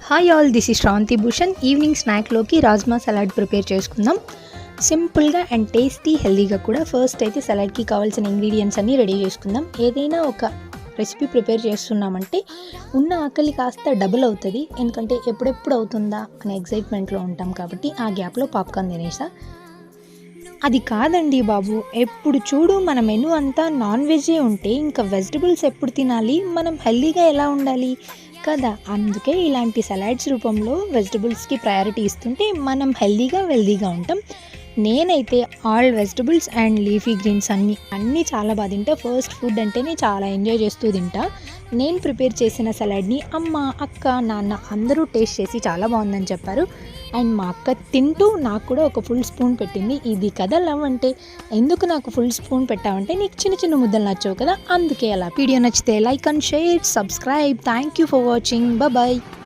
Hi all, this is Shravanthi Bhushan. Evening స్నాక్లోకి rajma salad prepare చేసుకుందాం. సింపుల్గా అండ్ టేస్టీ హెల్దీగా కూడా. ఫస్ట్ అయితే సలాడ్కి కావాల్సిన ఇంగ్రీడియంట్స్ అన్నీ రెడీ చేసుకుందాం. ఏదైనా ఒక రెసిపీ ప్రిపేర్ చేస్తున్నామంటే ఉన్న ఆకలి కాస్త డబుల్ అవుతుంది. ఎందుకంటే ఎప్పుడెప్పుడు అవుతుందా అనే ఎగ్జైట్మెంట్లో ఉంటాం కాబట్టి ఆ గ్యాప్లో పాప్కార్న్ తినేసా. అది కాదండి బాబు, ఎప్పుడు చూడు మన మెనూ అంతా నాన్ వెజే ఉంటే ఇంకా వెజిటబుల్స్ ఎప్పుడు తినాలి, మనం హెల్దీగా ఎలా ఉండాలి కదా. అందుకే ఇలాంటి సలాడ్స్ రూపంలో వెజిటబుల్స్కి ప్రయారిటీ ఇస్తుంటే మనం హెల్దీగా వెల్దీగా ఉంటాం. నేనైతే all vegetables and leafy greens అన్నీ చాలా బాగా తింటా. ఫస్ట్ ఫుడ్ అంటేనే చాలా ఎంజాయ్ చేస్తూ తింటా. నేను ప్రిపేర్ చేసిన సలాడ్ని అమ్మ, అక్క, నాన్న అందరూ టేస్ట్ చేసి చాలా బాగుందని చెప్పారు. అండ్ మా అక్క తింటూ నాకు కూడా ఒక ఫుల్ స్పూన్ పెట్టింది. ఇది కదా లవ్ అంటే. ఎందుకు నాకు ఫుల్ స్పూన్ పెట్టావంటే నీకు చిన్న చిన్న ముద్దలు నచ్చవు కదా, అందుకే అలా. వీడియో నచ్చితే like and share, subscribe. Thank you for watching. Bye.